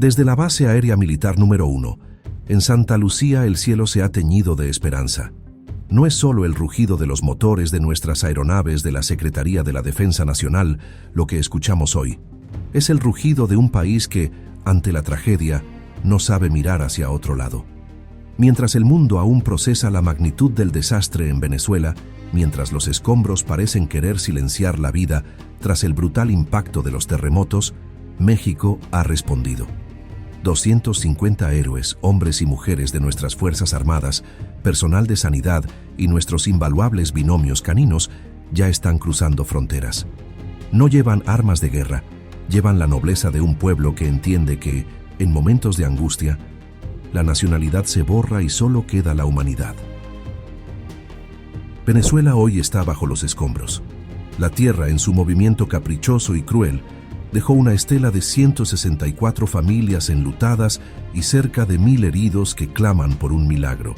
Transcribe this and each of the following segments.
Desde la base aérea militar número 1, en Santa Lucía el cielo se ha teñido de esperanza. No es solo el rugido de los motores de nuestras aeronaves de la Secretaría de la Defensa Nacional lo que escuchamos hoy. Es el rugido de un país que, ante la tragedia, no sabe mirar hacia otro lado. Mientras el mundo aún procesa la magnitud del desastre en Venezuela, mientras los escombros parecen querer silenciar la vida tras el brutal impacto de los terremotos, México ha respondido. 250 héroes, hombres y mujeres de nuestras Fuerzas Armadas, personal de sanidad y nuestros invaluables binomios caninos ya están cruzando fronteras. No llevan armas de guerra, llevan la nobleza de un pueblo que entiende que, en momentos de angustia, la nacionalidad se borra y solo queda la humanidad. Venezuela hoy está bajo los escombros. La tierra, en su movimiento caprichoso y cruel, dejó una estela de 164 familias enlutadas y cerca de 1000 heridos que claman por un milagro.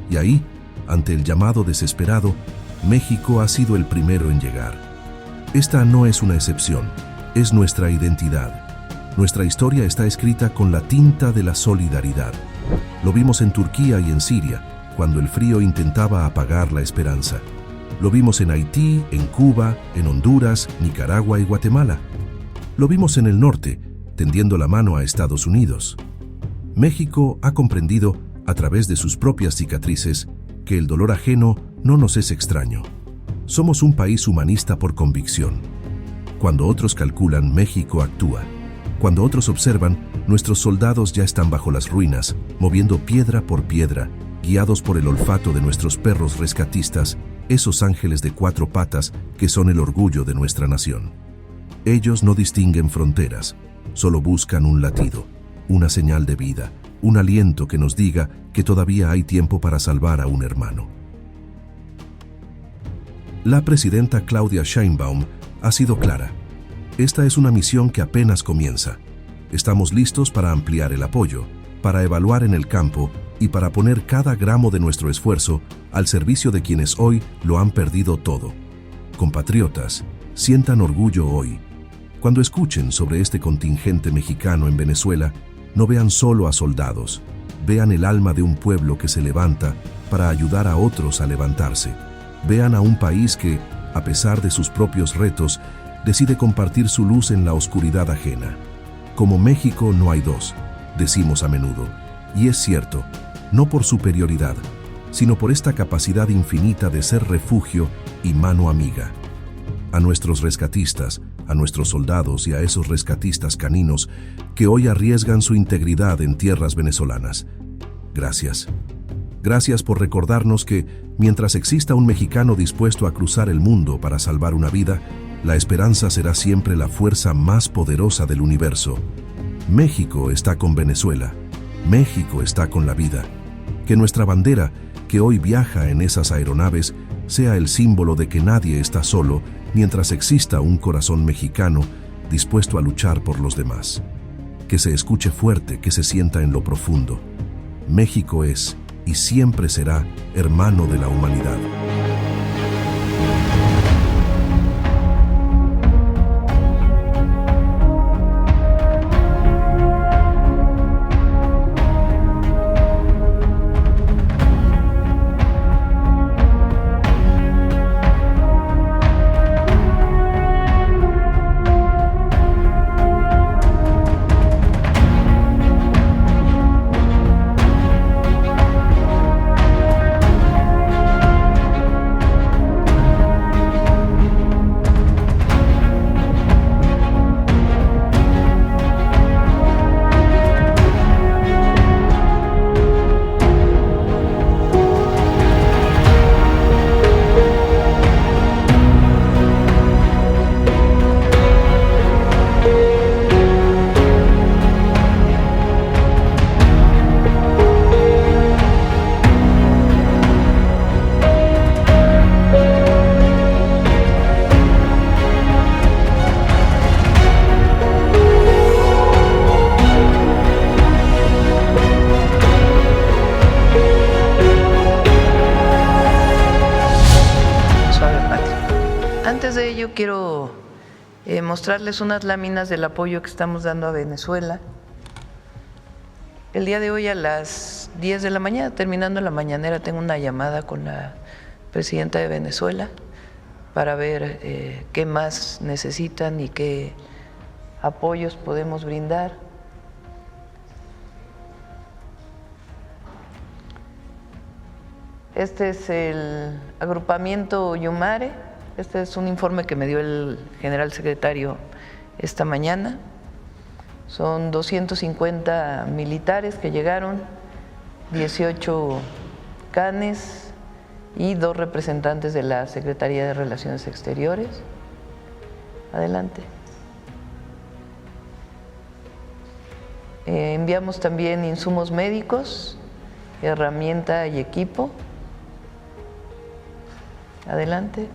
Y ahí, ante el llamado desesperado, México ha sido el primero en llegar. Esta no es una excepción, es nuestra identidad. Nuestra historia está escrita con la tinta de la solidaridad. Lo vimos en Turquía y en Siria, cuando el frío intentaba apagar la esperanza. Lo vimos en Haití, en Cuba, en Honduras, Nicaragua y Guatemala. Lo vimos en el norte, tendiendo la mano a Estados Unidos. México ha comprendido, a través de sus propias cicatrices, que el dolor ajeno no nos es extraño. Somos un país humanista por convicción. Cuando otros calculan, México actúa. Cuando otros observan, nuestros soldados ya están bajo las ruinas, moviendo piedra por piedra, guiados por el olfato de nuestros perros rescatistas, esos ángeles de 4 patas que son el orgullo de nuestra nación. Ellos no distinguen fronteras, solo buscan un latido, una señal de vida, un aliento que nos diga que todavía hay tiempo para salvar a un hermano. La presidenta Claudia Sheinbaum ha sido clara. Esta es una misión que apenas comienza. Estamos listos para ampliar el apoyo, para evaluar en el campo y para poner cada gramo de nuestro esfuerzo al servicio de quienes hoy lo han perdido todo. Compatriotas, sientan orgullo hoy. Cuando escuchen sobre este contingente mexicano en Venezuela, no vean solo a soldados, vean el alma de un pueblo que se levanta para ayudar a otros a levantarse. Vean a un país que, a pesar de sus propios retos, decide compartir su luz en la oscuridad ajena. Como México no hay dos, decimos a menudo. Y es cierto, no por superioridad, sino por esta capacidad infinita de ser refugio y mano amiga. A nuestros rescatistas, a nuestros soldados y a esos rescatistas caninos que hoy arriesgan su integridad en tierras venezolanas. Gracias. Gracias por recordarnos que, mientras exista un mexicano dispuesto a cruzar el mundo para salvar una vida, la esperanza será siempre la fuerza más poderosa del universo. México está con Venezuela. México está con la vida. Que nuestra bandera, que hoy viaja en esas aeronaves, sea el símbolo de que nadie está solo mientras exista un corazón mexicano dispuesto a luchar por los demás. Que se escuche fuerte, que se sienta en lo profundo. México es y siempre será hermano de la humanidad. Antes de ello quiero mostrarles unas láminas del apoyo que estamos dando a Venezuela. El día de hoy a las 10 de la mañana, terminando la mañanera, tengo una llamada con la presidenta de Venezuela para ver qué más necesitan y qué apoyos podemos brindar. Este es el agrupamiento Yumare. Este es un informe que me dio el general secretario esta mañana. Son 250 militares que llegaron, 18 canes y 2 representantes de la Secretaría de Relaciones Exteriores. Adelante. Enviamos también insumos médicos, herramienta y equipo. Adelante.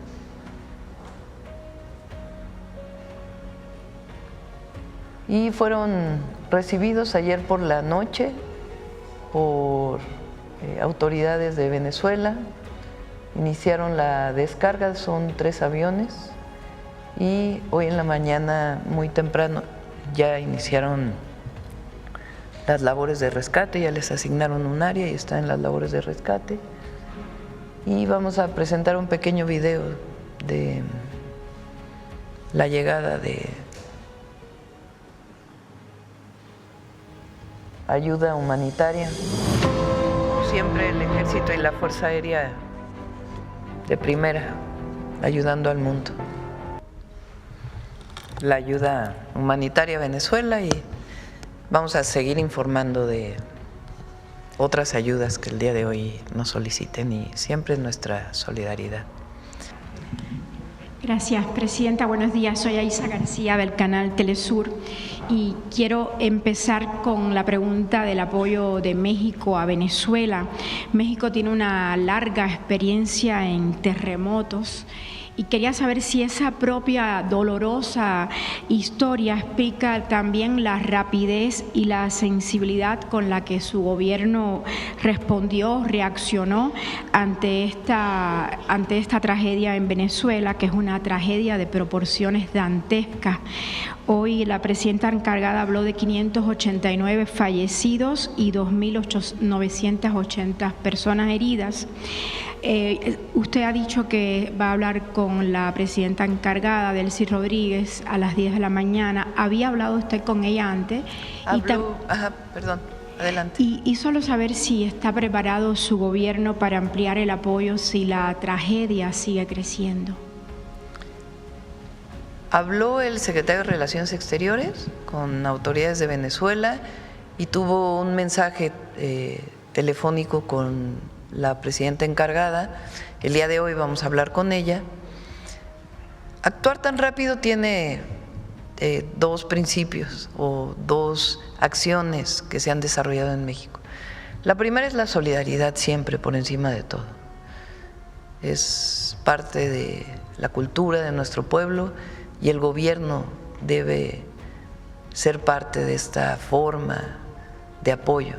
Y fueron recibidos ayer por la noche por autoridades de Venezuela. Iniciaron la descarga, son 3 aviones, y hoy en la mañana muy temprano ya iniciaron las labores de rescate, ya les asignaron un área y están en las labores de rescate. Y vamos a presentar un pequeño video de la llegada de ayuda humanitaria. Siempre el Ejército y la Fuerza Aérea de primera, ayudando al mundo. La ayuda humanitaria a Venezuela, y vamos a seguir informando de otras ayudas que el día de hoy nos soliciten, y siempre nuestra solidaridad. Gracias, Presidenta. Buenos días. Soy Aisa García del canal Telesur y quiero empezar con la pregunta del apoyo de México a Venezuela. México tiene una larga experiencia en terremotos y quería saber si esa propia dolorosa historia explica también la rapidez y la sensibilidad con la que su gobierno respondió, reaccionó ante esta tragedia en Venezuela, que es una tragedia de proporciones dantescas. Hoy la presidenta encargada habló de 589 fallecidos y 2.980 personas heridas. Usted ha dicho que va a hablar con la presidenta encargada, Delcy Rodríguez, a las 10 de la mañana. ¿Había hablado usted con ella antes? Perdón, adelante. Y solo saber si está preparado su gobierno para ampliar el apoyo si la tragedia sigue creciendo. Habló el secretario de Relaciones Exteriores con autoridades de Venezuela y tuvo un mensaje telefónico con la presidenta encargada. El día de hoy vamos a hablar con ella. Actuar tan rápido tiene 2 principios o 2 acciones que se han desarrollado en México. La primera es la solidaridad, siempre por encima de todo. Es parte de la cultura de nuestro pueblo y el gobierno debe ser parte de esta forma de apoyo.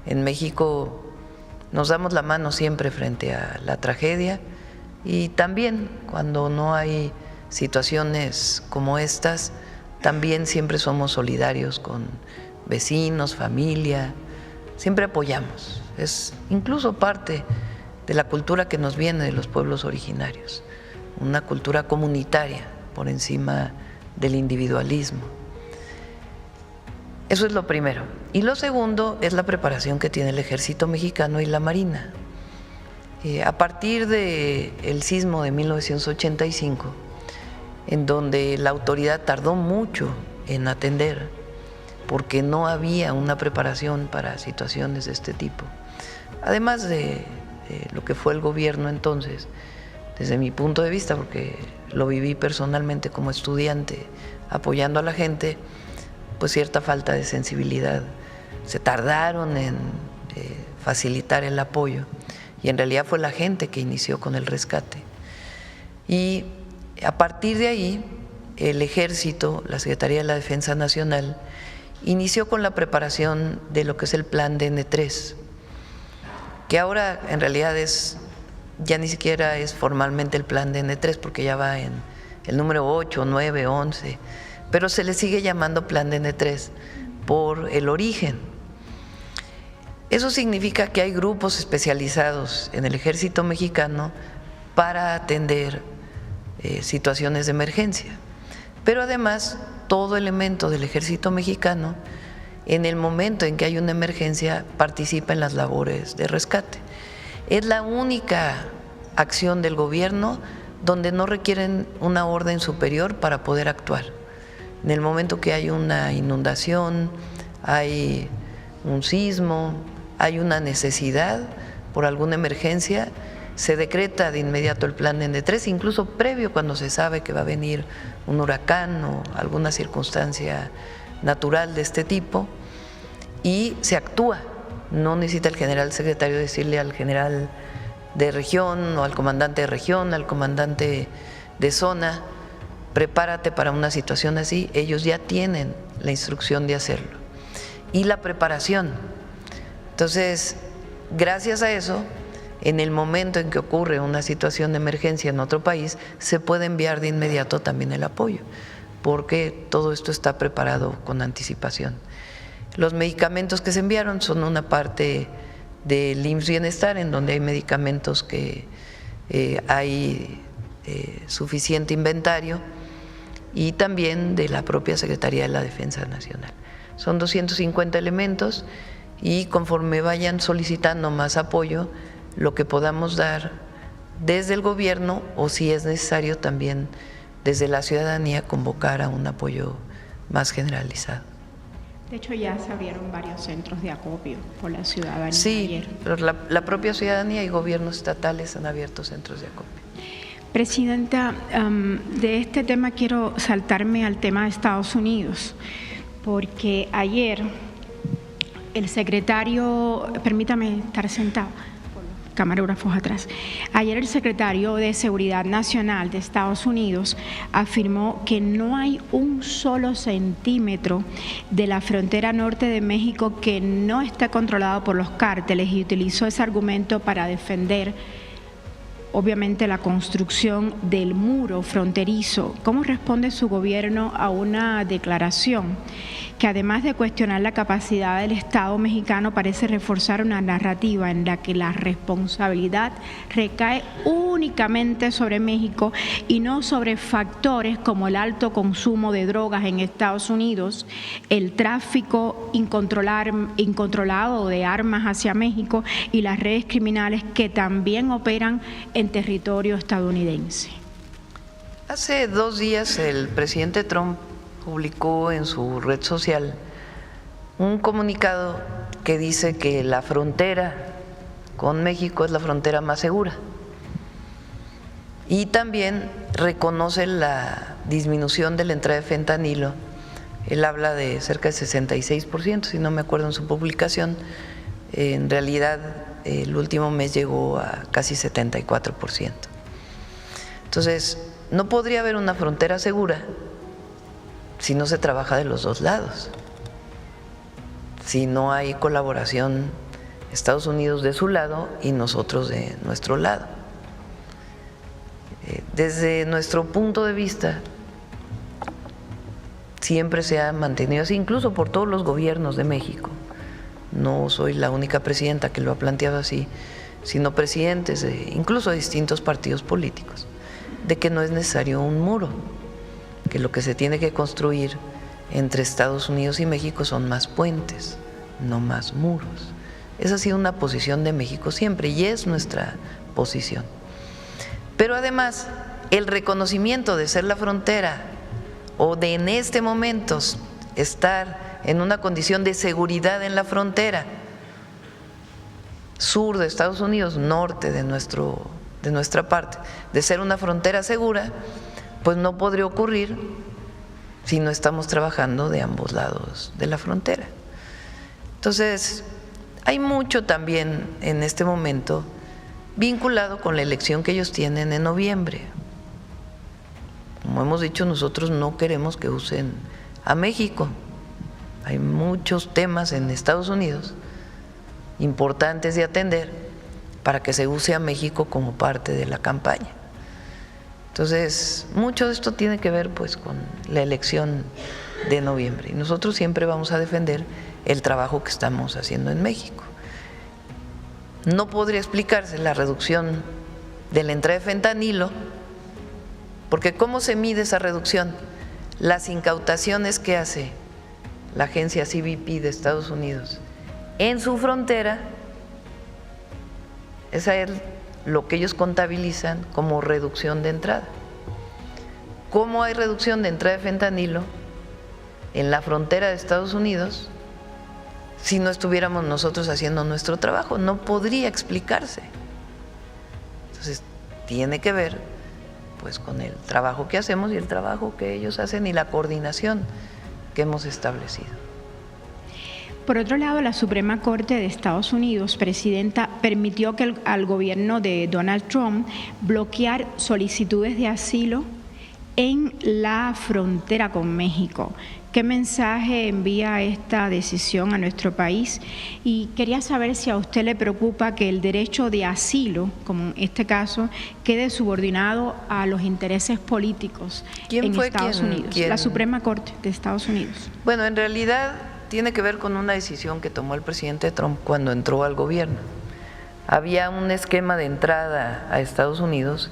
En México nos damos la mano siempre frente a la tragedia, y también cuando no hay situaciones como estas, también siempre somos solidarios con vecinos, familia, siempre apoyamos. Es incluso parte de la cultura que nos viene de los pueblos originarios, una cultura comunitaria por encima del individualismo. Eso es lo primero. Y lo segundo es la preparación que tiene el Ejército Mexicano y la Marina. A partir del sismo de 1985, en donde la autoridad tardó mucho en atender, porque no había una preparación para situaciones de este tipo, además de lo que fue el gobierno entonces, desde mi punto de vista, porque lo viví personalmente como estudiante, apoyando a la gente, pues cierta falta de sensibilidad. Se tardaron en facilitar el apoyo, y en realidad fue la gente que inició con el rescate. Y a partir de ahí, el Ejército, la Secretaría de la Defensa Nacional, inició con la preparación de lo que es el Plan DN3, que ahora en realidad ya ni siquiera es formalmente el Plan DN3, porque ya va en el número 8, 9, 11, pero se le sigue llamando Plan DN3 por el origen. Eso significa que hay grupos especializados en el Ejército Mexicano para atender situaciones de emergencia. Pero además, todo elemento del Ejército Mexicano, en el momento en que hay una emergencia, participa en las labores de rescate. Es la única acción del gobierno donde no requieren una orden superior para poder actuar. En el momento que hay una inundación, hay un sismo, hay una necesidad por alguna emergencia, se decreta de inmediato el plan N3, incluso previo cuando se sabe que va a venir un huracán o alguna circunstancia natural de este tipo, y se actúa. No necesita el general secretario decirle al general de región o al comandante de región, al comandante de zona, prepárate para una situación así. Ellos ya tienen la instrucción de hacerlo. Y la preparación. Entonces, gracias a eso, en el momento en que ocurre una situación de emergencia en otro país, se puede enviar de inmediato también el apoyo, porque todo esto está preparado con anticipación. Los medicamentos que se enviaron son una parte del IMSS Bienestar, en donde hay medicamentos que hay suficiente inventario, y también de la propia Secretaría de la Defensa Nacional. Son 250 elementos y conforme vayan solicitando más apoyo, lo que podamos dar desde el gobierno o si es necesario también desde la ciudadanía convocar a un apoyo más generalizado. De hecho, ya se abrieron varios centros de acopio por la ciudadanía. Sí, ayer. pero la propia ciudadanía y gobiernos estatales han abierto centros de acopio. Presidenta, de este tema quiero saltarme al tema de Estados Unidos, porque ayer el secretario, permítame estar sentado, camarógrafos atrás. Ayer el secretario de Seguridad Nacional de Estados Unidos afirmó que no hay un solo centímetro de la frontera norte de México que no esté controlado por los cárteles, y utilizó ese argumento para defender obviamente la construcción del muro fronterizo. ¿Cómo responde su gobierno a una declaración que, además de cuestionar la capacidad del Estado mexicano, parece reforzar una narrativa en la que la responsabilidad recae únicamente sobre México y no sobre factores como el alto consumo de drogas en Estados Unidos, el tráfico incontrolado de armas hacia México y las redes criminales que también operan en territorio estadounidense? Hace 2 días el presidente Trump publicó en su red social un comunicado que dice que la frontera con México es la frontera más segura, y también reconoce la disminución de la entrada de fentanilo. Él habla de cerca de 66%, si no me acuerdo en su publicación. En realidad el último mes llegó a casi 74%. Entonces, no podría haber una frontera segura si no se trabaja de los dos lados, si no hay colaboración, Estados Unidos de su lado y nosotros de nuestro lado. Desde nuestro punto de vista, siempre se ha mantenido así, incluso por todos los gobiernos de México. No soy la única presidenta que lo ha planteado así, sino presidentes incluso de distintos partidos políticos, de que no es necesario un muro, que lo que se tiene que construir entre Estados Unidos y México son más puentes, no más muros. Esa ha sido una posición de México siempre y es nuestra posición. Pero además, el reconocimiento de ser la frontera o de en este momento estar en una condición de seguridad en la frontera sur de Estados Unidos, norte de nuestra parte, de ser una frontera segura, pues no podría ocurrir si no estamos trabajando de ambos lados de la frontera. Entonces, hay mucho también en este momento vinculado con la elección que ellos tienen en noviembre. Como hemos dicho, nosotros no queremos que usen a México. Hay muchos temas en Estados Unidos importantes de atender para que se use a México como parte de la campaña. Entonces, mucho de esto tiene que ver pues con la elección de noviembre, y nosotros siempre vamos a defender el trabajo que estamos haciendo en México. no podría explicarse la reducción de la entrada de fentanilo, porque ¿cómo se mide esa reducción? Las incautaciones que hace la agencia CBP de Estados Unidos en su frontera, esa es lo que ellos contabilizan como reducción de entrada. ¿Cómo hay reducción de entrada de fentanilo en la frontera de Estados Unidos si no estuviéramos nosotros haciendo nuestro trabajo? No podría explicarse. Entonces, tiene que ver pues con el trabajo que hacemos y el trabajo que ellos hacen y la coordinación que hemos establecido. Por otro lado, la Suprema Corte de Estados Unidos, Presidenta, permitió que al gobierno de Donald Trump bloquear solicitudes de asilo en la frontera con México. ¿Qué mensaje envía esta decisión a nuestro país? Y quería saber si a usted le preocupa que el derecho de asilo, como en este caso, quede subordinado a los intereses políticos en Estados Unidos. La Suprema Corte de Estados Unidos. Bueno, en realidad tiene que ver con una decisión que tomó el presidente Trump cuando entró al gobierno. Había un esquema de entrada a Estados Unidos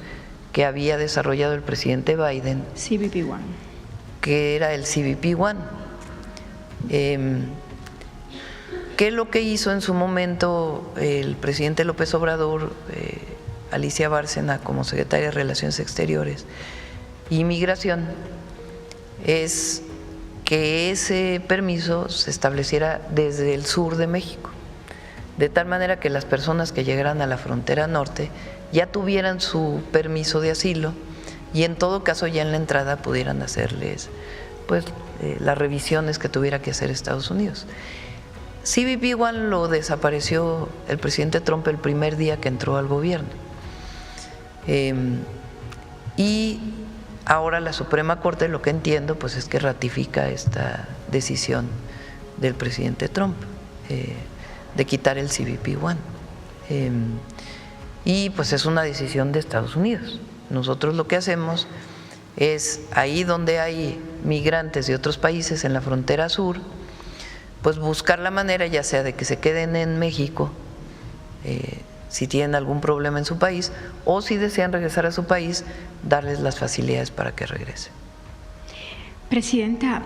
que había desarrollado el presidente Biden, CBP-1, que era el CBP-1, que es lo que hizo en su momento el presidente López Obrador, Alicia Bárcena como secretaria de Relaciones Exteriores y Migración, es que ese permiso se estableciera desde el sur de México, de tal manera que las personas que llegaran a la frontera norte ya tuvieran su permiso de asilo y en todo caso ya en la entrada pudieran hacerles pues las revisiones que tuviera que hacer Estados Unidos. CBP-1 lo desapareció el presidente Trump el primer día que entró al gobierno. Y ahora la Suprema Corte, lo que entiendo, pues es que ratifica esta decisión del presidente Trump de quitar el CBP-1. Y pues es una decisión de Estados Unidos. Nosotros lo que hacemos es, ahí donde hay migrantes de otros países en la frontera sur, pues buscar la manera ya sea de que se queden en México, si tienen algún problema en su país, o si desean regresar a su país, darles las facilidades para que regresen. Presidenta,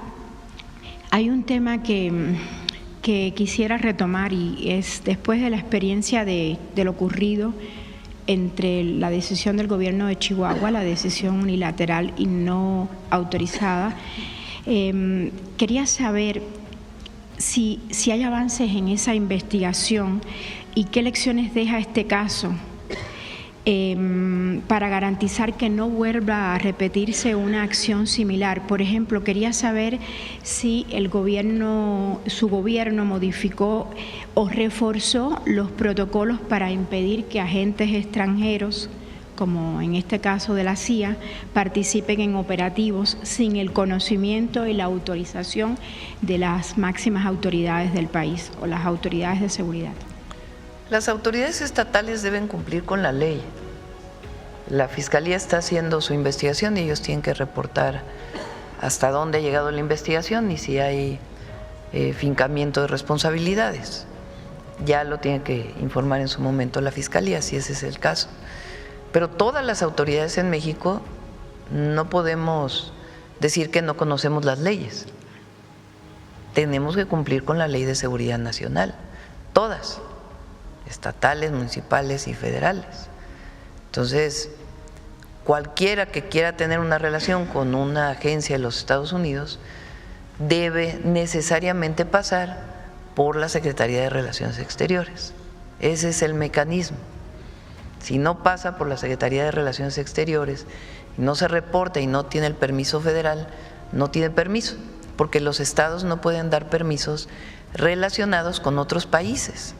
hay un tema que quisiera retomar y es después de la experiencia de lo ocurrido entre la decisión del gobierno de Chihuahua, la decisión unilateral y no autorizada. Quería saber si hay avances en esa investigación y qué lecciones deja este caso para garantizar que no vuelva a repetirse una acción similar. Por ejemplo, quería saber si su gobierno modificó o reforzó los protocolos para impedir que agentes extranjeros, como en este caso de la CIA, participen en operativos sin el conocimiento y la autorización de las máximas autoridades del país o las autoridades de seguridad. Las autoridades estatales deben cumplir con la ley. La Fiscalía está haciendo su investigación y ellos tienen que reportar hasta dónde ha llegado la investigación y si hay fincamiento de responsabilidades. Ya lo tiene que informar en su momento la Fiscalía, si ese es el caso. Pero todas las autoridades en México no podemos decir que no conocemos las leyes. Tenemos que cumplir con la Ley de Seguridad Nacional, todas, estatales, municipales y federales. Entonces, cualquiera que quiera tener una relación con una agencia de los Estados Unidos debe necesariamente pasar por la Secretaría de Relaciones Exteriores. Ese es el mecanismo. Si no pasa por la Secretaría de Relaciones Exteriores, no se reporta y no tiene el permiso federal, no tiene permiso, porque los estados no pueden dar permisos relacionados con otros países.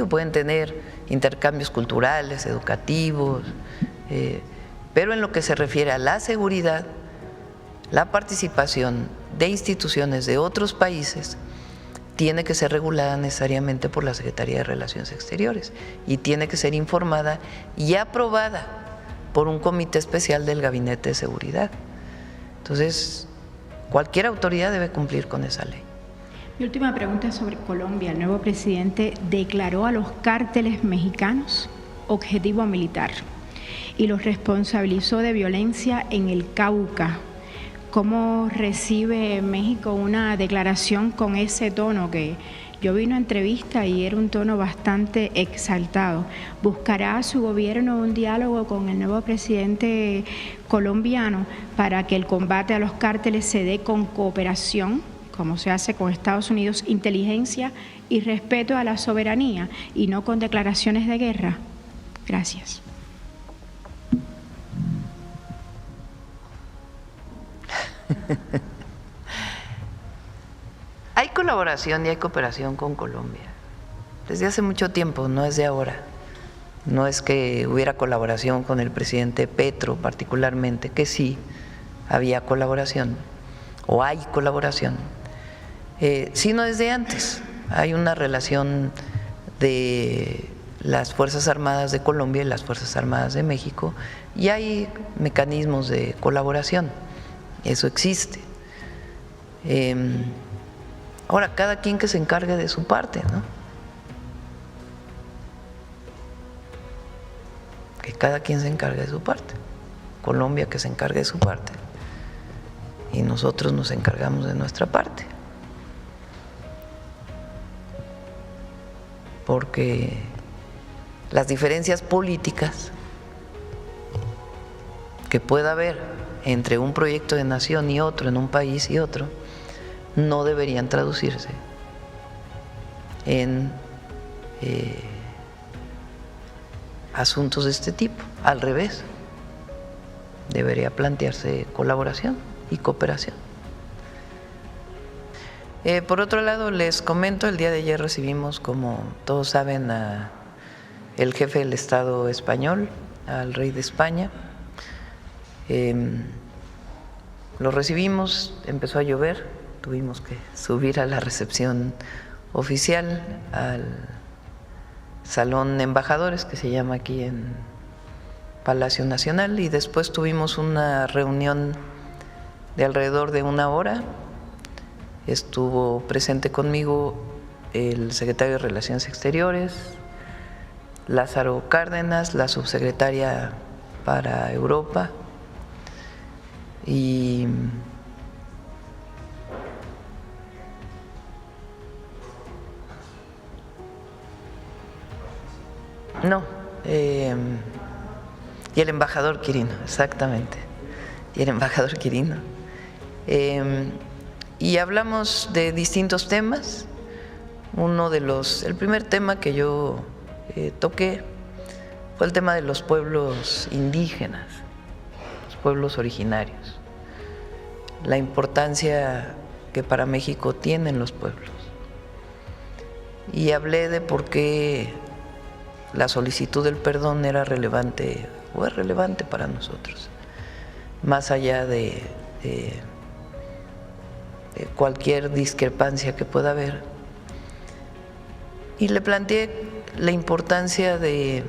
Pueden tener intercambios culturales, educativos, pero en lo que se refiere a la seguridad, la participación de instituciones de otros países tiene que ser regulada necesariamente por la Secretaría de Relaciones Exteriores y tiene que ser informada y aprobada por un comité especial del Gabinete de Seguridad. Entonces, cualquier autoridad debe cumplir con esa ley. Mi última pregunta es sobre Colombia. El nuevo presidente declaró a los cárteles mexicanos objetivo militar y los responsabilizó de violencia en el Cauca. ¿Cómo recibe México una declaración con ese tono? Que yo vi una entrevista y era un tono bastante exaltado. ¿Buscará su gobierno un diálogo con el nuevo presidente colombiano para que el combate a los cárteles se dé con cooperación, como se hace con Estados Unidos, inteligencia y respeto a la soberanía, y no con declaraciones de guerra? Gracias. Hay colaboración y hay cooperación con Colombia desde hace mucho tiempo, no es de ahora. No es que hubiera colaboración con el presidente Petro particularmente, que sí había colaboración o hay colaboración, sino desde antes. Hay una relación de las Fuerzas Armadas de Colombia y las Fuerzas Armadas de México, y hay mecanismos de colaboración, eso existe. Ahora, cada quien que se encargue de su parte, ¿no? Que cada quien se encargue de su parte. Colombia que se encargue de su parte y nosotros nos encargamos de nuestra parte. Porque las diferencias políticas que pueda haber entre un proyecto de nación y otro, en un país y otro, no deberían traducirse en asuntos de este tipo. Al revés, debería plantearse colaboración y cooperación. Por otro lado, les comento, el día de ayer recibimos, como todos saben, al jefe del Estado español, al rey de España. Lo recibimos, empezó a llover, tuvimos que subir a la recepción oficial, al Salón Embajadores, que se llama aquí en Palacio Nacional, y después tuvimos una reunión de alrededor de 1 hora. Estuvo presente conmigo el secretario de Relaciones Exteriores, Lázaro Cárdenas, la subsecretaria para Europa, y y el embajador Quirino, exactamente, y el embajador Quirino. Y hablamos de distintos temas. El primer tema que yo toqué fue el tema de los pueblos indígenas, los pueblos originarios, la importancia que para México tienen los pueblos. Y hablé de por qué la solicitud del perdón era relevante o es relevante para nosotros, más allá de cualquier discrepancia que pueda haber. Y le planteé la importancia de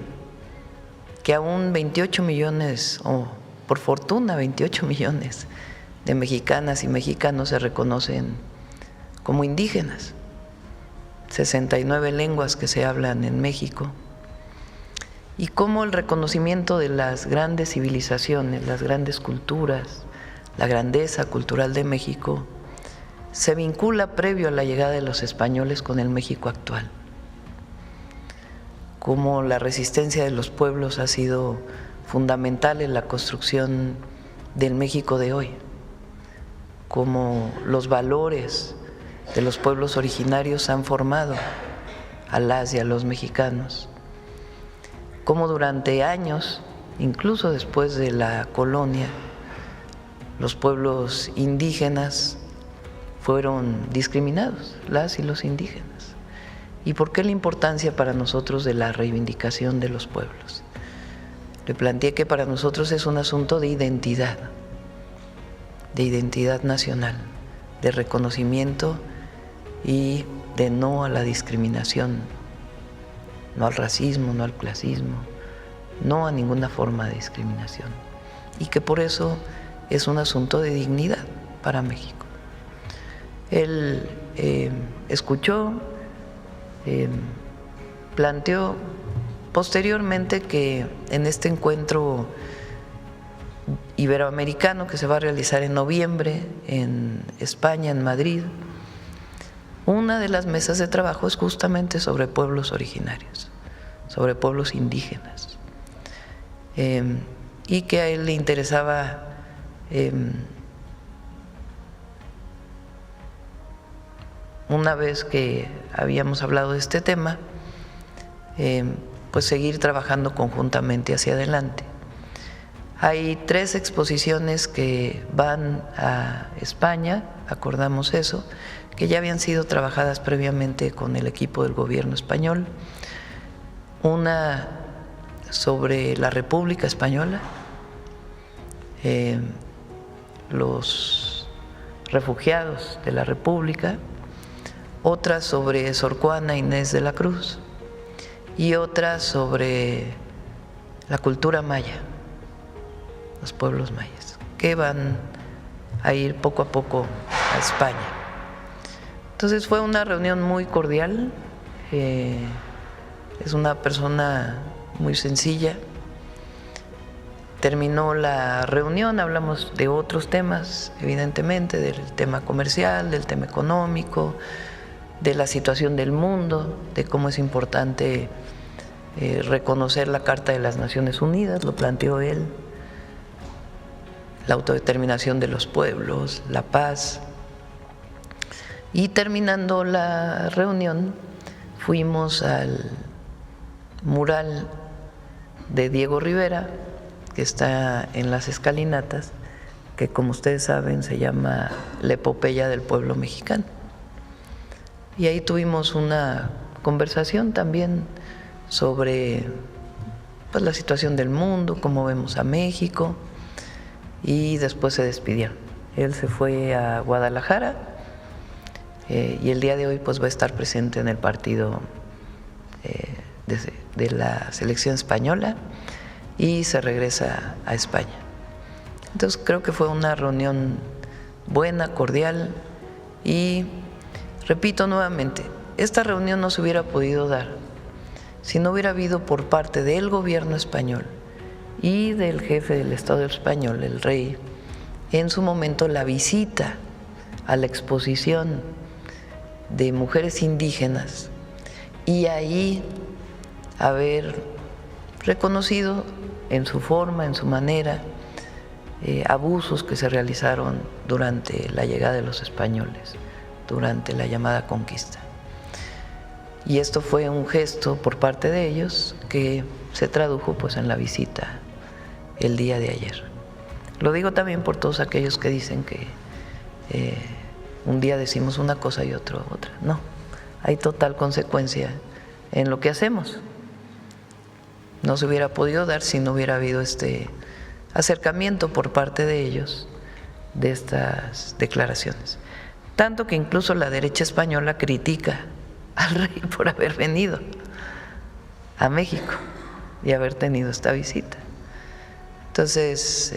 que aún 28 millones, o por fortuna 28 millones de mexicanas y mexicanos se reconocen como indígenas, 69 lenguas que se hablan en México, y cómo el reconocimiento de las grandes civilizaciones, las grandes culturas, la grandeza cultural de México se vincula previo a la llegada de los españoles con el México actual. Cómo la resistencia de los pueblos ha sido fundamental en la construcción del México de hoy. Cómo los valores de los pueblos originarios han formado a las y a los mexicanos. Cómo durante años, incluso después de la colonia, los pueblos indígenas fueron discriminados, las y los indígenas. ¿Y por qué la importancia para nosotros de la reivindicación de los pueblos? Le planteé que para nosotros es un asunto de identidad nacional, de reconocimiento y de no a la discriminación, no al racismo, no al clasismo, no a ninguna forma de discriminación. Y que por eso es un asunto de dignidad para México. Él escuchó, planteó posteriormente que en este encuentro iberoamericano que se va a realizar en noviembre en España, en Madrid, una de las mesas de trabajo es justamente sobre pueblos originarios, sobre pueblos indígenas, y que a él le interesaba una vez que habíamos hablado de este tema, pues seguir trabajando conjuntamente hacia adelante. Hay 3 exposiciones que van a España, acordamos eso, que ya habían sido trabajadas previamente con el equipo del gobierno español. Una sobre la República Española, los refugiados de la República, otra sobre Sor Juana Inés de la Cruz y otra sobre la cultura maya, los pueblos mayas, que van a ir poco a poco a España. Entonces fue una reunión muy cordial, es una persona muy sencilla. Terminó la reunión, hablamos de otros temas, evidentemente, del tema comercial, del tema económico, de la situación del mundo, de cómo es importante reconocer la Carta de las Naciones Unidas, lo planteó él, la autodeterminación de los pueblos, la paz. Y terminando la reunión, fuimos al mural de Diego Rivera, que está en las escalinatas, que como ustedes saben se llama La Epopeya del Pueblo Mexicano. Y ahí tuvimos una conversación también sobre pues, la situación del mundo, cómo vemos a México, y después se despidieron. Él se fue a Guadalajara y el día de hoy pues va a estar presente en el partido de la selección española y se regresa a España. Entonces creo que fue una reunión buena, cordial, y repito nuevamente, esta reunión no se hubiera podido dar si no hubiera habido por parte del gobierno español y del jefe del Estado español, el rey, en su momento la visita a la exposición de mujeres indígenas y ahí haber reconocido en su forma, en su manera, abusos que se realizaron durante la llegada de los españoles, durante la llamada conquista. Y esto fue un gesto por parte de ellos que se tradujo pues en la visita el día de ayer. Lo digo también por todos aquellos que dicen que un día decimos una cosa y otro otra. No, hay total consecuencia en lo que hacemos. No se hubiera podido dar si no hubiera habido este acercamiento por parte de ellos de estas declaraciones. Tanto que incluso la derecha española critica al rey por haber venido a México y haber tenido esta visita. Entonces,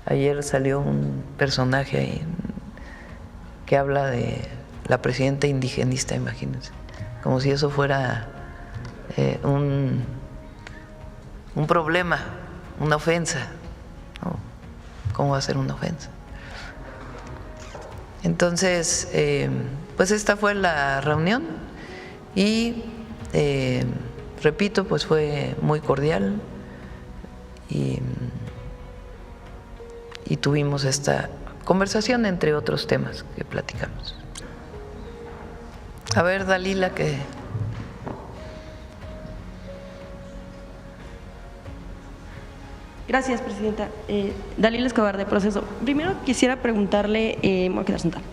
ayer salió un personaje ahí que habla de la presidenta indigenista, imagínense, como si eso fuera un problema, una ofensa. No, ¿cómo va a ser una ofensa? Entonces, pues esta fue la reunión y repito, pues fue muy cordial y tuvimos esta conversación entre otros temas que platicamos. A ver, Dalila, que... Gracias, Presidenta. Dalila Escobar, de Proceso. Primero quisiera preguntarle, me voy a quedar sentada.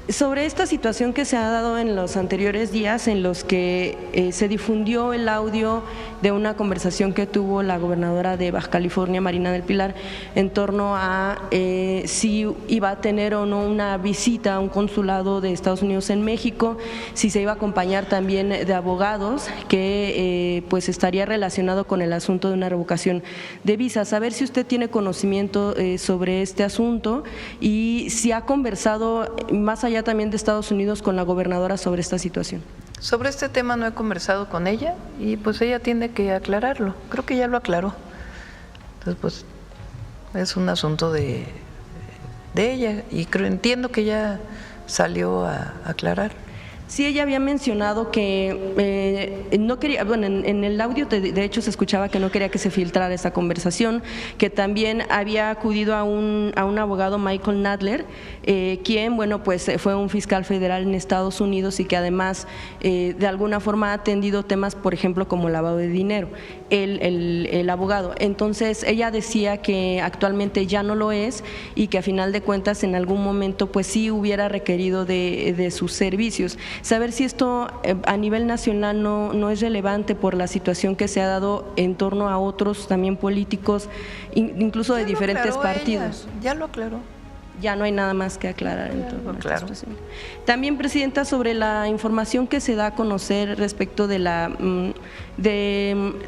Sobre esta situación que se ha dado en los anteriores días, en los que se difundió el audio de una conversación que tuvo la gobernadora de Baja California, Marina del Pilar, en torno a si iba a tener o no una visita a un consulado de Estados Unidos en México, si se iba a acompañar también de abogados, que pues estaría relacionado con el asunto de una revocación de visas. A ver si usted tiene conocimiento sobre este asunto y si ha conversado más allá también de Estados Unidos con la gobernadora sobre esta situación. Sobre este tema no he conversado con ella y pues ella tiene que aclararlo. Creo que ya lo aclaró. Entonces pues es un asunto de ella y entiendo que ya salió a aclarar. Sí, ella había mencionado que no quería, bueno, en el audio de hecho se escuchaba que no quería que se filtrara esa conversación, que también había acudido a un abogado, Michael Nadler, quien, bueno, pues fue un fiscal federal en Estados Unidos y que además de alguna forma ha atendido temas, por ejemplo, como lavado de dinero, el abogado. Entonces ella decía que actualmente ya no lo es y que a final de cuentas en algún momento pues sí hubiera requerido de sus servicios. Saber si esto a nivel nacional no es relevante por la situación que se ha dado en torno a otros también políticos, incluso de diferentes partidos. Ya lo aclaró. Ya no hay nada más que aclarar en torno a esta situación. También, Presidenta, sobre la información que se da a conocer respecto de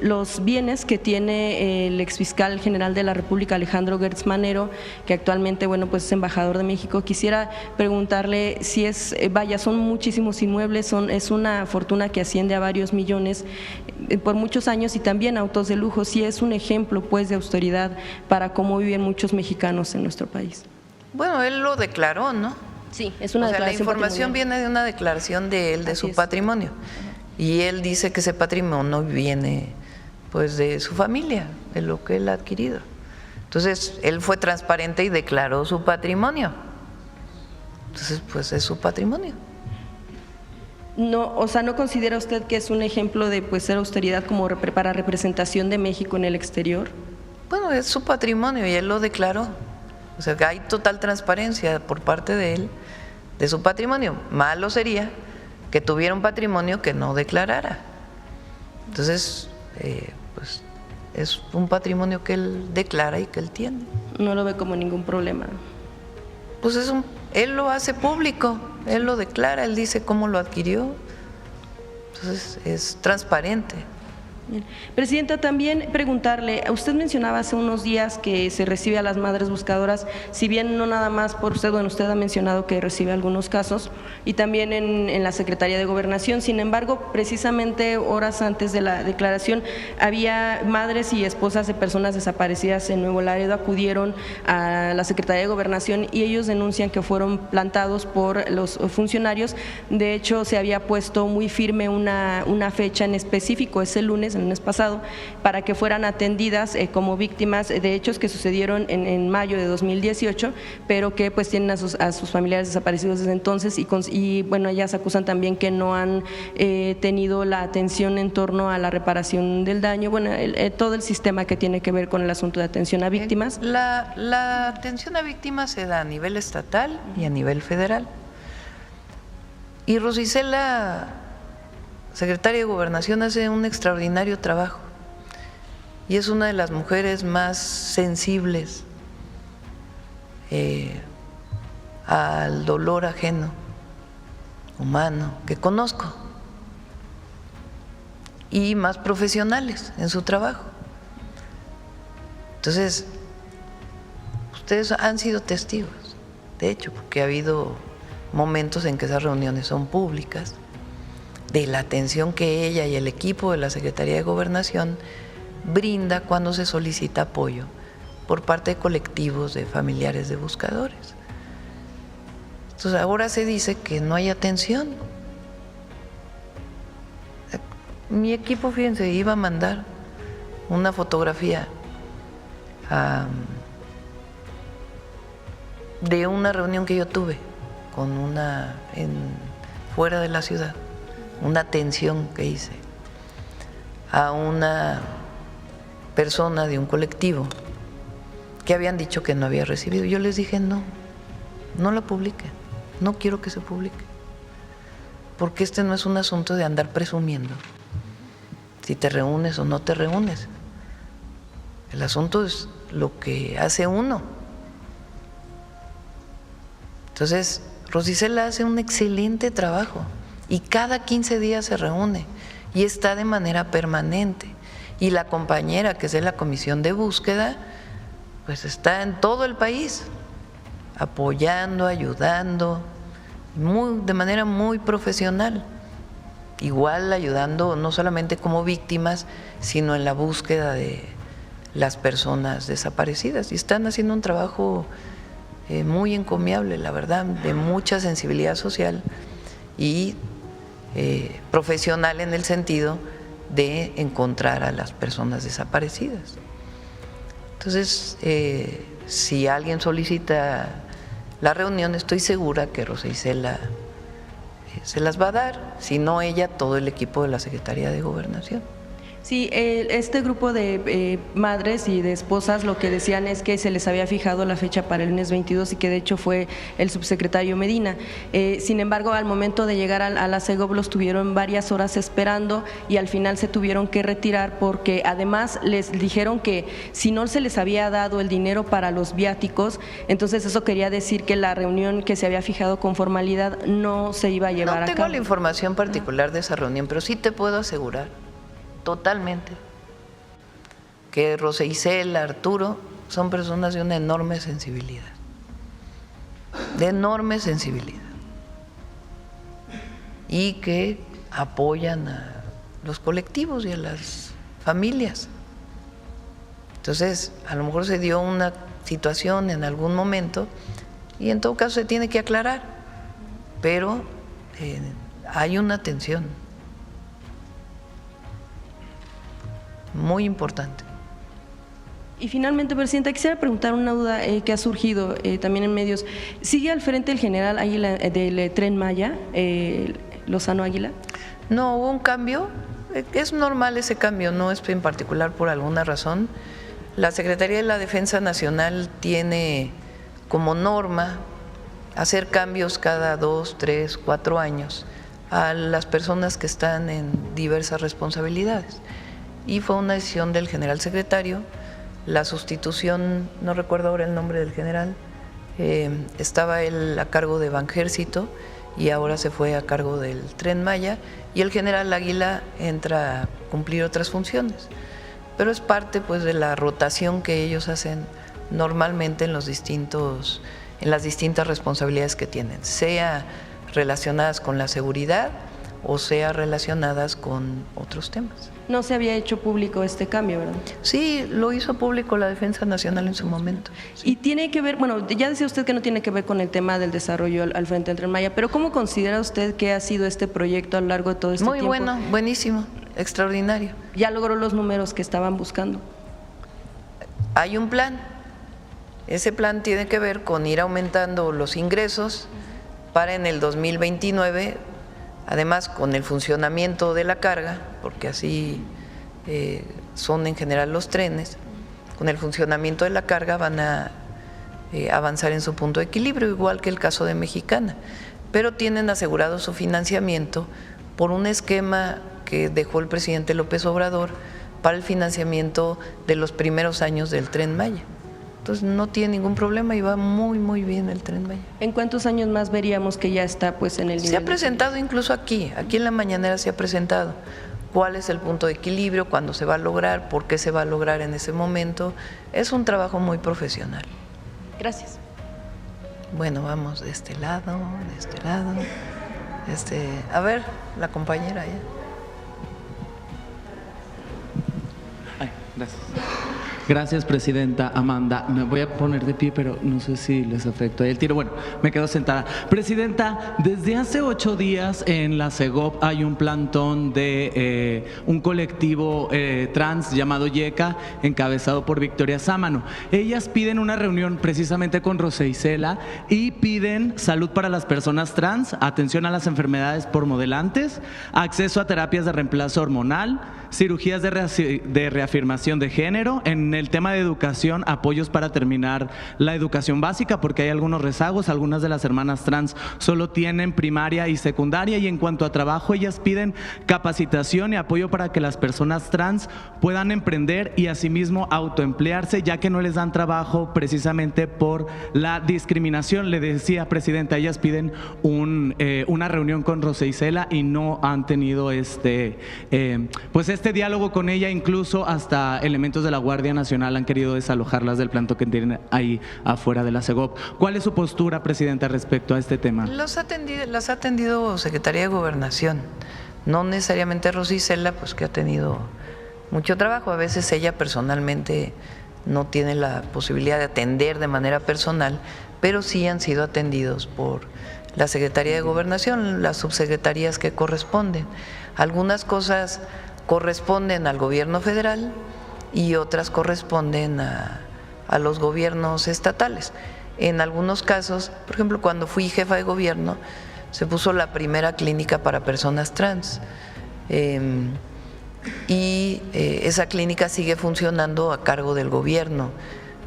los bienes que tiene el exfiscal general de la República, Alejandro Gertz Manero, que actualmente, bueno, pues es embajador de México. Quisiera preguntarle si son muchísimos inmuebles, es una fortuna que asciende a varios millones por muchos años y también autos de lujo, si es un ejemplo, pues, de austeridad para cómo viven muchos mexicanos en nuestro país. Bueno, él lo declaró, ¿no? Sí, es una declaración. La información viene de una declaración de él, de su patrimonio. Y él dice que ese patrimonio viene pues de su familia, de lo que él ha adquirido. Entonces, él fue transparente y declaró su patrimonio. Entonces, pues es su patrimonio. No, o sea, ¿no considera usted que es un ejemplo de pues ser austeridad como para representación de México en el exterior? Bueno, es su patrimonio y él lo declaró. O sea, que hay total transparencia por parte de él, de su patrimonio. Malo sería que tuviera un patrimonio que no declarara. Entonces, pues es un patrimonio que él declara y que él tiene. No lo ve como ningún problema. Pues él lo hace público, él lo declara, él dice cómo lo adquirió. Entonces, es transparente. Bien. Presidenta, también preguntarle, usted mencionaba hace unos días que se recibe a las madres buscadoras, si bien no nada más por usted, bueno, usted ha mencionado que recibe algunos casos y también en la Secretaría de Gobernación. Sin embargo, precisamente horas antes de la declaración, había madres y esposas de personas desaparecidas en Nuevo Laredo, acudieron a la Secretaría de Gobernación y ellos denuncian que fueron plantados por los funcionarios. De hecho, se había puesto muy firme una fecha en específico, ese lunes, el mes pasado, para que fueran atendidas como víctimas de hechos que sucedieron en mayo de 2018, pero que pues tienen a sus familiares desaparecidos desde entonces y bueno, ellas acusan también que no han tenido la atención en torno a la reparación del daño, bueno, todo el sistema que tiene que ver con el asunto de atención a víctimas. La atención a víctimas se da a nivel estatal y a nivel federal. Y Rosicela, secretaria de Gobernación, hace un extraordinario trabajo y es una de las mujeres más sensibles al dolor ajeno, humano, que conozco, y más profesionales en su trabajo. Entonces, ustedes han sido testigos, de hecho, porque ha habido momentos en que esas reuniones son públicas, de la atención que ella y el equipo de la Secretaría de Gobernación brinda cuando se solicita apoyo por parte de colectivos de familiares de buscadores. Entonces ahora se dice que no hay atención. Mi equipo, fíjense, iba a mandar una fotografía de una reunión que yo tuve con fuera de la ciudad, una atención que hice a una persona de un colectivo que habían dicho que no había recibido. Yo les dije no la publiquen, no quiero que se publique, porque este no es un asunto de andar presumiendo si te reúnes o no te reúnes. El asunto es lo que hace uno. Entonces, Rosa Isela hace un excelente trabajo y cada 15 días se reúne y está de manera permanente. Y la compañera que es de la comisión de búsqueda, pues está en todo el país, apoyando, ayudando, de manera muy profesional. Igual ayudando no solamente como víctimas, sino en la búsqueda de las personas desaparecidas. Y están haciendo un trabajo muy encomiable, la verdad, de mucha sensibilidad social y profesional en el sentido de encontrar a las personas desaparecidas. Entonces, si alguien solicita la reunión, estoy segura que Rosa Isela se las va a dar, si no ella, todo el equipo de la Secretaría de Gobernación. Sí, este grupo de madres y de esposas lo que decían es que se les había fijado la fecha para el lunes 22 y que de hecho fue el subsecretario Medina. Sin embargo, al momento de llegar a la Segov los tuvieron varias horas esperando y al final se tuvieron que retirar porque además les dijeron que si no se les había dado el dinero para los viáticos, entonces eso quería decir que la reunión que se había fijado con formalidad no se iba a llevar a cabo. No tengo la información particular de esa reunión, pero sí te puedo asegurar totalmente que Rosa Isela, Arturo, son personas de una enorme sensibilidad, y que apoyan a los colectivos y a las familias. Entonces, a lo mejor se dio una situación en algún momento y en todo caso se tiene que aclarar, pero hay una tensión muy importante. Y finalmente, Presidenta, quisiera preguntar una duda que ha surgido también en medios. ¿Sigue al frente el general Águila del Tren Maya, Lozano Águila? No, hubo un cambio. Es normal ese cambio, no es en particular por alguna razón. La Secretaría de la Defensa Nacional tiene como norma hacer cambios cada 2, 3, 4 años a las personas que están en diversas responsabilidades. Y fue una decisión del general secretario. La sustitución, no recuerdo ahora el nombre del general, estaba él a cargo de Banjército y ahora se fue a cargo del Tren Maya, y el general Águila entra a cumplir otras funciones. Pero es parte pues de la rotación que ellos hacen normalmente en las distintas responsabilidades que tienen, sea relacionadas con la seguridad o sea relacionadas con otros temas. No se había hecho público este cambio, ¿verdad? Sí, lo hizo público la Defensa Nacional en su momento. Sí. Y tiene que ver, bueno, ya decía usted que no tiene que ver con el tema del desarrollo al frente del Tren Maya, pero ¿cómo considera usted que ha sido este proyecto a lo largo de todo este tiempo? Muy bueno, buenísimo, extraordinario. ¿Ya logró los números que estaban buscando? Hay un plan. Ese plan tiene que ver con ir aumentando los ingresos para en el 2029, además con el funcionamiento de la carga, porque así son en general los trenes, con el funcionamiento de la carga van a avanzar en su punto de equilibrio, igual que el caso de Mexicana, pero tienen asegurado su financiamiento por un esquema que dejó el presidente López Obrador para el financiamiento de los primeros años del Tren Maya. Entonces no tiene ningún problema y va muy, muy bien el Tren Maya. ¿En cuántos años más veríamos que ya está pues en el nivel? Se ha presentado incluso aquí en la mañanera se ha presentado cuál es el punto de equilibrio, cuándo se va a lograr, por qué se va a lograr en ese momento. Es un trabajo muy profesional. Gracias. Bueno, vamos de este lado, a ver, la compañera allá. Ay, gracias. Gracias, Presidenta Amanda. Me voy a poner de pie, pero no sé si les afectó el tiro. Bueno, me quedo sentada. Presidenta, desde hace 8 días en la Segov hay un plantón de un colectivo trans llamado YECA, encabezado por Victoria Sámano. Ellas piden una reunión precisamente con Rosa Isela y piden salud para las personas trans, atención a las enfermedades por modelantes, acceso a terapias de reemplazo hormonal, cirugías de reafirmación de género en el tema de educación, apoyos para terminar la educación básica, porque hay algunos rezagos. Algunas de las hermanas trans solo tienen primaria y secundaria, y en cuanto a trabajo, ellas piden capacitación y apoyo para que las personas trans puedan emprender y asimismo autoemplearse, ya que no les dan trabajo precisamente por la discriminación. Le decía, presidenta, ellas piden una reunión con Rosa Isela y no han tenido este diálogo con ella. Incluso hasta elementos de la Guardia Nacional han querido desalojarlas del plantón que tienen ahí afuera de la Segov. ¿Cuál es su postura, presidenta, respecto a este tema? Las ha atendido Secretaría de Gobernación, no necesariamente Rosa Isela, pues que ha tenido mucho trabajo. A veces ella personalmente no tiene la posibilidad de atender de manera personal, pero sí han sido atendidos por la Secretaría de Gobernación, las subsecretarías que corresponden. Algunas cosas corresponden al gobierno federal y otras corresponden a los gobiernos estatales. En algunos casos, por ejemplo, cuando fui jefa de gobierno, se puso la primera clínica para personas trans. Esa clínica sigue funcionando a cargo del gobierno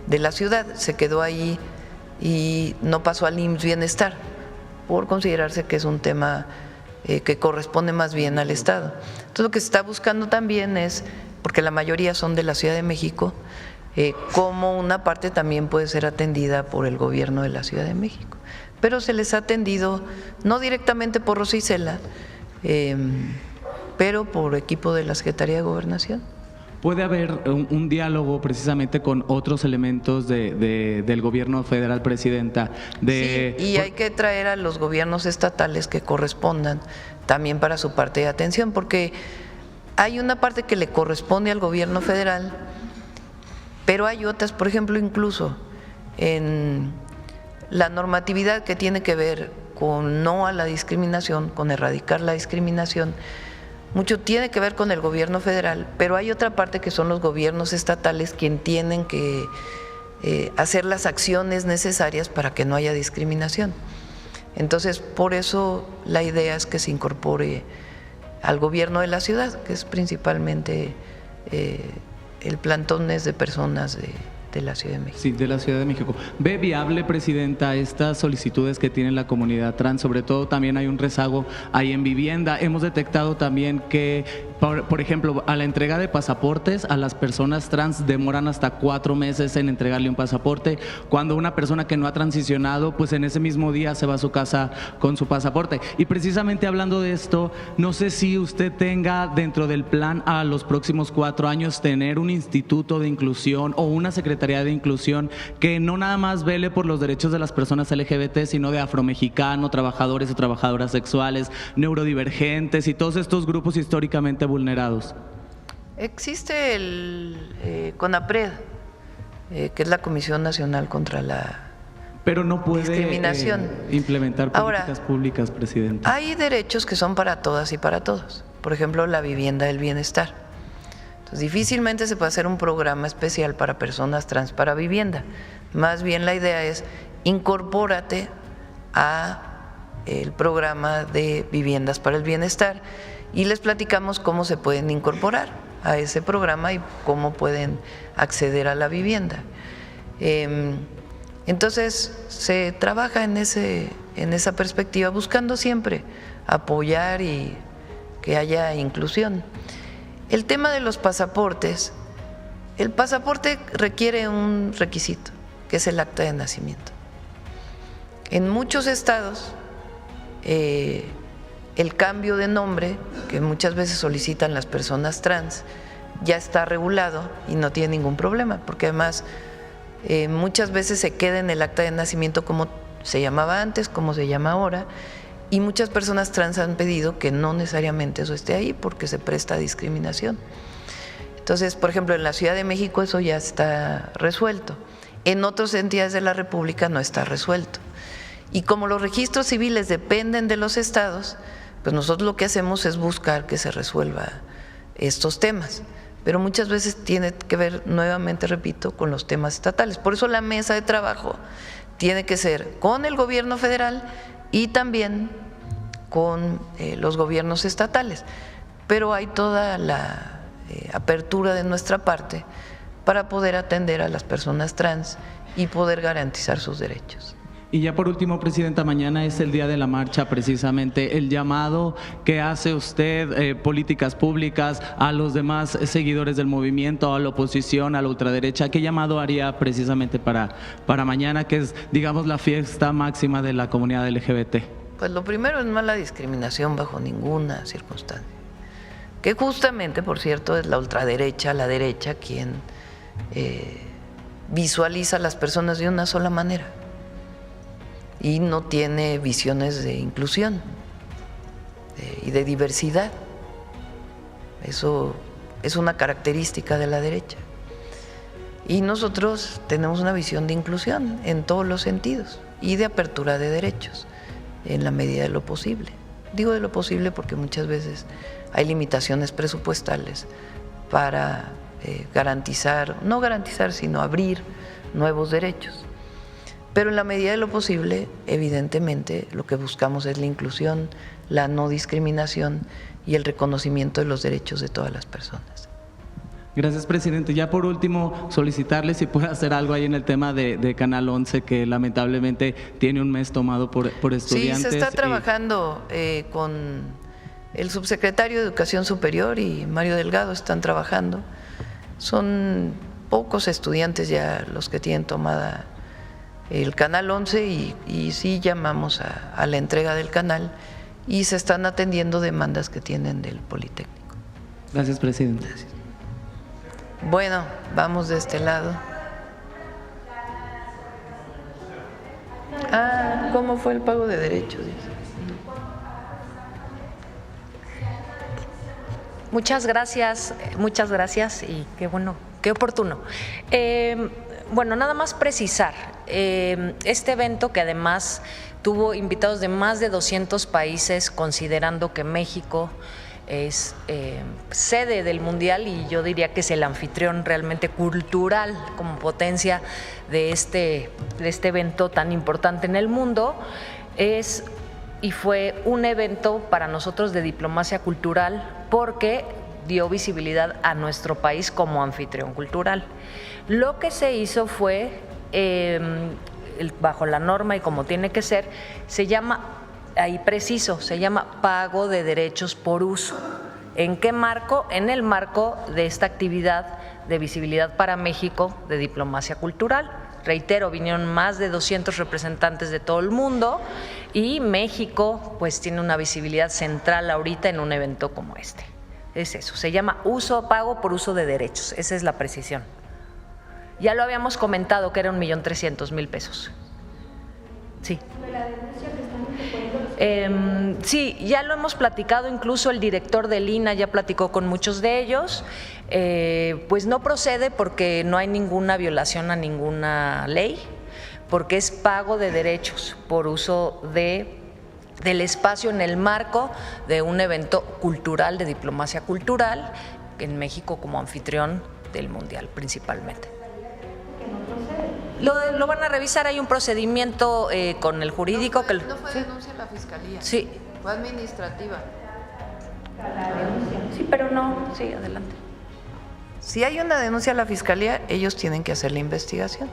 de la ciudad. Se quedó ahí y no pasó al IMSS Bienestar, por considerarse que es un tema que corresponde más bien al Estado. Entonces, lo que se está buscando también es, porque la mayoría son de la Ciudad de México, cómo una parte también puede ser atendida por el gobierno de la Ciudad de México. Pero se les ha atendido no directamente por Rosa Isela, pero por equipo de la Secretaría de Gobernación. ¿Puede haber un diálogo precisamente con otros elementos del gobierno federal, presidenta? Sí, y hay que traer a los gobiernos estatales que correspondan también para su parte de atención, porque hay una parte que le corresponde al gobierno federal, pero hay otras, por ejemplo, incluso en la normatividad que tiene que ver con no a la discriminación, con erradicar la discriminación. Mucho tiene que ver con el gobierno federal, pero hay otra parte que son los gobiernos estatales quienes tienen que hacer las acciones necesarias para que no haya discriminación. Entonces, por eso la idea es que se incorpore al gobierno de la ciudad, que es principalmente el plantón es de personas de la Ciudad de México. Sí, de la Ciudad de México. ¿Ve viable, presidenta, estas solicitudes que tiene la comunidad trans? Sobre todo también hay un rezago ahí en vivienda. Hemos detectado también que, por ejemplo, a la entrega de pasaportes, a las personas trans demoran hasta 4 meses en entregarle un pasaporte, cuando una persona que no ha transicionado, pues en ese mismo día se va a su casa con su pasaporte. Y precisamente hablando de esto, no sé si usted tenga dentro del plan a los próximos 4 años tener un instituto de inclusión o una secretaría de inclusión que no nada más vele por los derechos de las personas LGBT, sino de afromexicano, trabajadores y trabajadoras sexuales, neurodivergentes y todos estos grupos históricamente vulnerados. Existe el CONAPRED, que es la Comisión Nacional contra la Pero no puede discriminación. Implementar políticas públicas, presidenta. Hay derechos que son para todas y para todos. Por ejemplo, la vivienda del bienestar. Difícilmente se puede hacer un programa especial para personas trans para vivienda. Más bien la idea es incorpórate a el programa de viviendas para el bienestar y les platicamos cómo se pueden incorporar a ese programa y cómo pueden acceder a la vivienda. Entonces se trabaja en esa perspectiva, buscando siempre apoyar y que haya inclusión. El tema de los pasaportes, el pasaporte requiere un requisito, que es el acta de nacimiento. En muchos estados, el cambio de nombre, que muchas veces solicitan las personas trans, ya está regulado y no tiene ningún problema, porque además muchas veces se queda en el acta de nacimiento como se llamaba antes, como se llama ahora, y muchas personas trans han pedido que no necesariamente eso esté ahí porque se presta a discriminación. Entonces, por ejemplo, en la Ciudad de México eso ya está resuelto. En otras entidades de la República no está resuelto. Y como los registros civiles dependen de los estados, pues nosotros lo que hacemos es buscar que se resuelva estos temas. Pero muchas veces tiene que ver, nuevamente repito, con los temas estatales. Por eso la mesa de trabajo tiene que ser con el gobierno federal y también con los gobiernos estatales. Pero hay toda la apertura de nuestra parte para poder atender a las personas trans y poder garantizar sus derechos. Y ya por último, Presidenta, mañana es el día de la marcha, precisamente. El llamado que hace usted, políticas públicas, a los demás seguidores del movimiento, a la oposición, a la ultraderecha, ¿qué llamado haría precisamente para mañana, que es, digamos, la fiesta máxima de la comunidad LGBT? Pues lo primero es no la discriminación bajo ninguna circunstancia. Que justamente, por cierto, es la ultraderecha, la derecha, quien visualiza a las personas de una sola manera y no tiene visiones de inclusión y de diversidad. Eso es una característica de la derecha. Y nosotros tenemos una visión de inclusión en todos los sentidos y de apertura de derechos en la medida de lo posible. Digo de lo posible porque muchas veces hay limitaciones presupuestales para garantizar, no garantizar, sino abrir nuevos derechos. Pero en la medida de lo posible, evidentemente, lo que buscamos es la inclusión, la no discriminación y el reconocimiento de los derechos de todas las personas. Gracias, presidente. Ya por último, solicitarle si puede hacer algo ahí en el tema de Canal 11, que lamentablemente tiene un mes tomado por estudiantes. Sí, se está trabajando con el subsecretario de Educación Superior y Mario Delgado, están trabajando. Son pocos estudiantes ya los que tienen tomada el Canal 11 y sí llamamos a la entrega del canal y se están atendiendo demandas que tienen del Politécnico. Gracias, presidente. Gracias. Bueno, vamos de este lado. ¿Cómo fue el pago de derechos? Muchas gracias y qué bueno, qué oportuno. Bueno, nada más precisar, este evento que además tuvo invitados de más de 200 países, considerando que México es sede del Mundial y yo diría que es el anfitrión realmente cultural como potencia de este evento tan importante en el mundo, y fue un evento para nosotros de diplomacia cultural porque dio visibilidad a nuestro país como anfitrión cultural. Lo que se hizo fue, bajo la norma y como tiene que ser, se llama, ahí preciso, se llama pago de derechos por uso. ¿En qué marco? En el marco de esta actividad de visibilidad para México de diplomacia cultural. Reitero, vinieron más de 200 representantes de todo el mundo y México pues tiene una visibilidad central ahorita en un evento como este. Es eso, se llama pago por uso de derechos, esa es la precisión. Ya lo habíamos comentado que era 1.300.000 pesos. Sí. Sí, ya lo hemos platicado, incluso el director del INAH ya platicó con muchos de ellos. Pues no procede porque no hay ninguna violación a ninguna ley, porque es pago de derechos por uso del espacio en el marco de un evento cultural, de diplomacia cultural, en México como anfitrión del Mundial principalmente. Lo van a revisar, hay un procedimiento con el jurídico. No fue denuncia a la Fiscalía. Sí. Fue administrativa. Sí, pero no, sí, adelante. Si hay una denuncia a la Fiscalía, ellos tienen que hacer la investigación.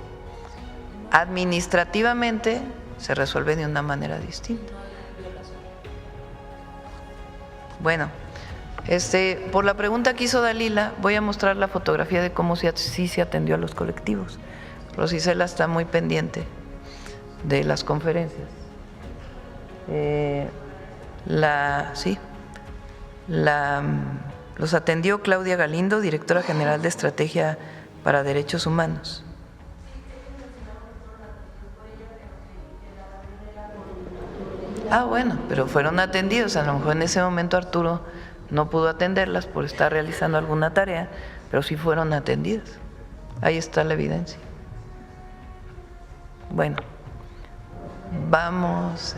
Administrativamente se resuelve de una manera distinta. Bueno, por la pregunta que hizo Dalila, voy a mostrar la fotografía de cómo sí se atendió a los colectivos. Rosicela está muy pendiente de las conferencias. Los atendió Claudia Galindo, directora general de Estrategia para Derechos Humanos. Bueno, pero fueron atendidos. A lo mejor en ese momento Arturo no pudo atenderlas por estar realizando alguna tarea, pero sí fueron atendidas. Ahí está la evidencia. Bueno, vamos.